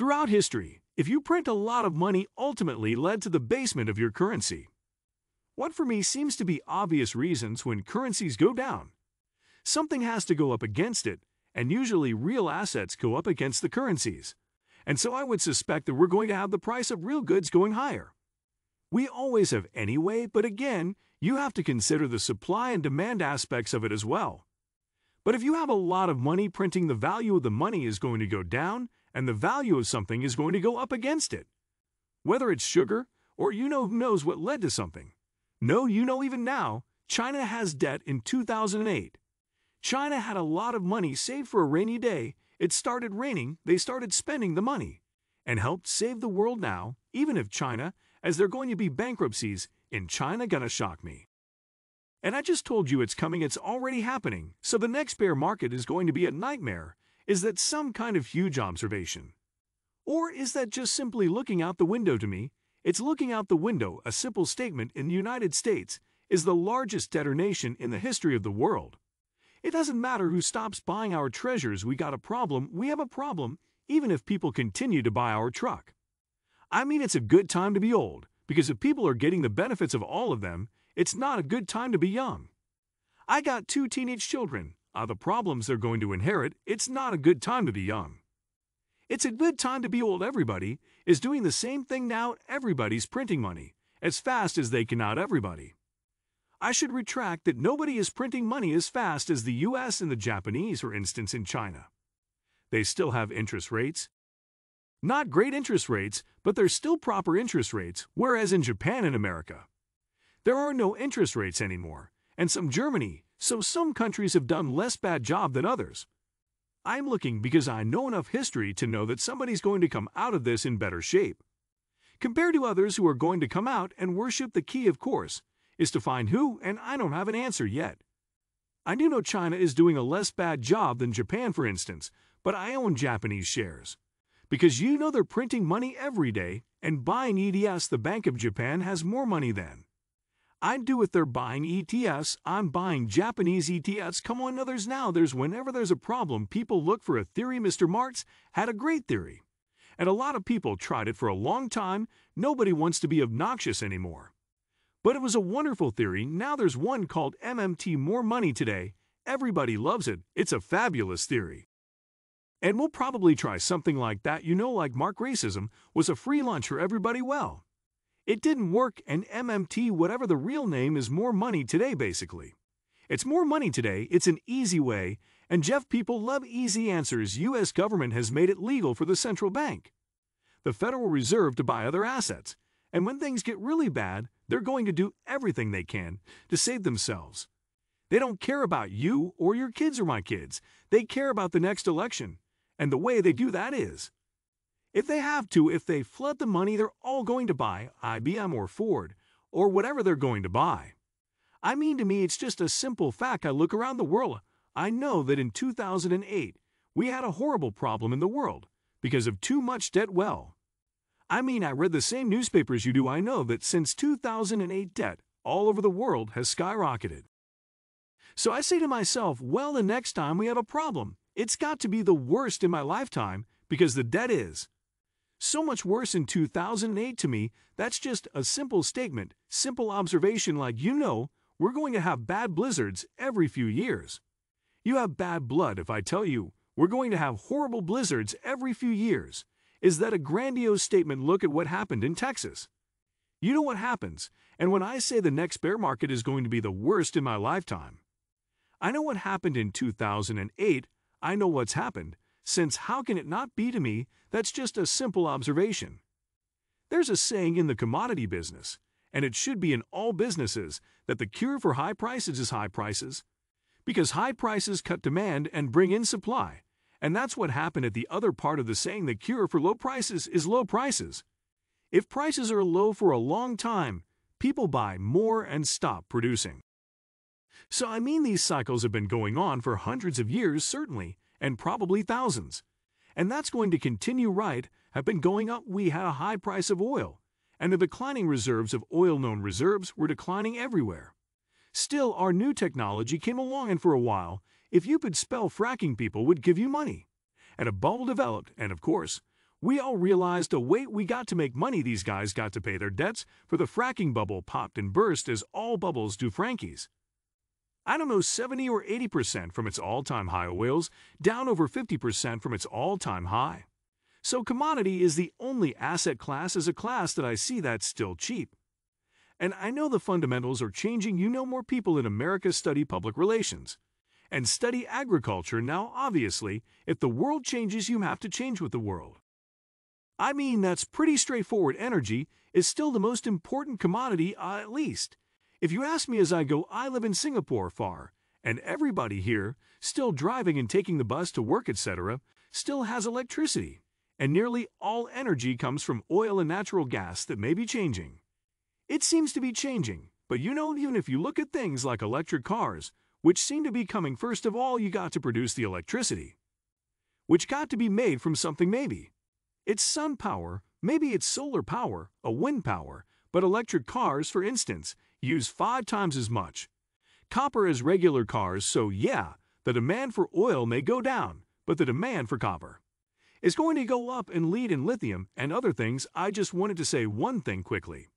Throughout history, if you print a lot of money ultimately led to the basement of your currency. What for me seems to be obvious reasons when currencies go down. Something has to go up against it, and usually real assets go up against the currencies. And so I would suspect that we're going to have the price of real goods going higher. We always have anyway, but again, you have to consider the supply and demand aspects of it as well. But if you have a lot of money printing, the value of the money is going to go down, and the value of something is going to go up against it. Whether it's sugar, or who knows what led to something. No, even now, China has debt in 2008. China had a lot of money saved for a rainy day. It started raining, they started spending the money, and helped save the world now, even if China, as there are going to be bankruptcies, in China gonna shock me. And I just told you it's coming, it's already happening, so the next bear market is going to be a nightmare. Is that some kind of huge observation? Or is that just simply looking out the window to me? It's looking out the window, a simple statement. In the United States is the largest debtor nation in the history of the world. It doesn't matter who stops buying our treasures, we got a problem, we have a problem, even if people continue to buy our truck. I mean, it's a good time to be old, because if people are getting the benefits of all of them, it's not a good time to be young. I got 2 teenage children. The problems they're going to inherit, it's not a good time to be young. It's a good time to be old. Everybody is doing the same thing now. Everybody's printing money as fast as they can. Not everybody. I should retract that. Nobody is printing money as fast as the US and the Japanese, for instance, in China. They still have interest rates. Not great interest rates, but they're still proper interest rates, whereas in Japan and America, there are no interest rates anymore, and Germany, so some countries have done less bad job than others. I'm looking because I know enough history to know that somebody's going to come out of this in better shape. Compared to others who are going to come out and worship, the key, of course, is to find who, and I don't have an answer yet. I do know China is doing a less bad job than Japan, for instance, but I own Japanese shares. Because they're printing money every day, and buying ETFs, the Bank of Japan has more money than I do. If they're buying ETFs, I'm buying Japanese ETFs. Come on, whenever there's a problem, people look for a theory. Mr. Marx had a great theory, and a lot of people tried it for a long time. Nobody wants to be obnoxious anymore. But it was a wonderful theory. Now there's one called MMT, more money today. Everybody loves it. It's a fabulous theory. And we'll probably try something like that. Like Mark, racism was a free lunch for everybody. Well, it didn't work, and MMT, whatever the real name, is more money today, basically. It's more money today, it's an easy way, and Jeff, people love easy answers. US government has made it legal for the central bank, the Federal Reserve, to buy other assets. And when things get really bad, they're going to do everything they can to save themselves. They don't care about you or your kids or my kids. They care about the next election. And the way they do that is, if they flood the money, they're all going to buy IBM or Ford or whatever they're going to buy. I mean, to me, it's just a simple fact. I look around the world. I know that in 2008, we had a horrible problem in the world because of too much debt. Well, I mean, I read the same newspapers you do. I know that since 2008, debt all over the world has skyrocketed. So I say to myself, well, the next time we have a problem, it's got to be the worst in my lifetime, because the debt is so much worse in 2008. To me, that's just a simple statement, simple observation. Like, we're going to have bad blizzards every few years. You have bad blood if I tell you we're going to have horrible blizzards every few years. Is that a grandiose statement? Look at what happened in Texas. You know what happens, and when I say the next bear market is going to be the worst in my lifetime, I know what happened in 2008, I know what's happened, since how can it not be? To me, that's just a simple observation. There's a saying in the commodity business, and it should be in all businesses, that the cure for high prices is high prices. Because high prices cut demand and bring in supply, and that's what happened at the other part of the saying. The cure for low prices is low prices. If prices are low for a long time, people buy more and stop producing. So I mean, these cycles have been going on for hundreds of years, certainly, and probably thousands. And that's going to continue, right? Have been going up. We had a high price of oil, and the declining reserves of oil. Known reserves were declining everywhere. Still, our new technology came along, and for a while, if you could spell fracking, people would give you money. And a bubble developed, and of course, We all realized the way we got to make money these guys got to pay their debts for the fracking bubble popped and burst as all bubbles do Frankies. I don't know 70 or 80% from its all-time high oils, down over 50% from its all-time high. So commodity is the only asset class as a class that I see that's still cheap. And I know the fundamentals are changing. More people in America study public relations and study agriculture now. Obviously, if the world changes, you have to change with the world. I mean, that's pretty straightforward. Energy is still the most important commodity, at least. If you ask me as I go, I live in Singapore far, and everybody here, still driving and taking the bus to work, etc., still has electricity, and nearly all energy comes from oil and natural gas. That may be changing. It seems to be changing, but even if you look at things like electric cars, which seem to be coming, first of all, you got to produce the electricity, which got to be made from something. Maybe it's sun power, maybe it's solar power, a wind power, but electric cars, for instance, use 5 times as much copper as regular cars. So yeah, the demand for oil may go down, but the demand for copper is going to go up, and lead and lithium and other things. I just wanted to say one thing quickly.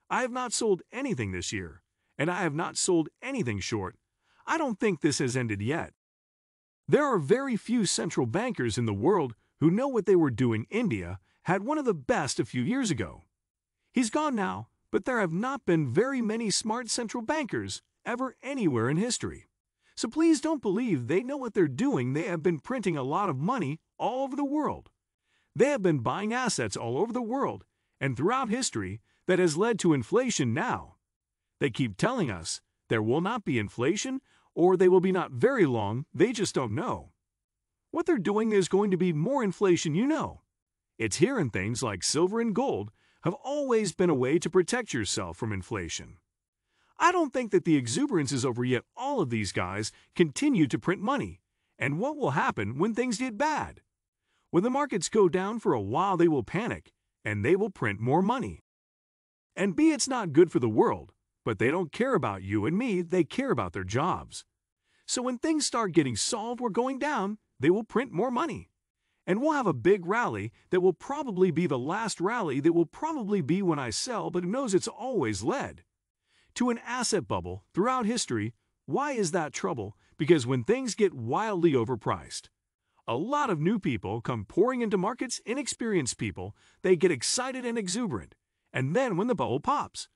I have not sold anything this year, and I have not sold anything short. I don't think this has ended yet. There are very few central bankers in the world who know what they were doing. India had one of the best a few years ago. He's gone now, but there have not been very many smart central bankers ever anywhere in history. So please don't believe they know what they're doing. They have been printing a lot of money all over the world. They have been buying assets all over the world and throughout history that has led to inflation now. They keep telling us there will not be inflation, or they will be not very long. They just don't know. What they're doing is going to be more inflation. It's here, and things like silver and gold have always been a way to protect yourself from inflation. I don't think that the exuberance is over yet. All of these guys continue to print money. And what will happen when things get bad? When the markets go down for a while, they will panic, and they will print more money. And it's not good for the world, but they don't care about you and me. They care about their jobs. So when things start getting solved or going down, they will print more money. And we'll have a big rally that will probably be the last rally. That will probably be when I sell, but who knows? It's always led to an asset bubble throughout history. Why is that trouble? Because when things get wildly overpriced, a lot of new people come pouring into markets. Inexperienced people, they get excited and exuberant. And then when the bubble pops,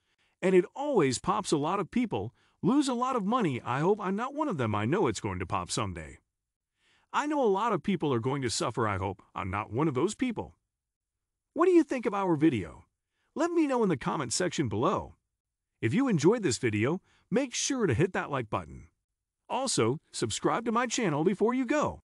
and it always pops, a lot of people lose a lot of money. I hope I'm not one of them. I know it's going to pop someday. I know a lot of people are going to suffer. I hope I'm not one of those people. What do you think of our video? Let me know in the comment section below. If you enjoyed this video, make sure to hit that like button. Also, subscribe to my channel before you go.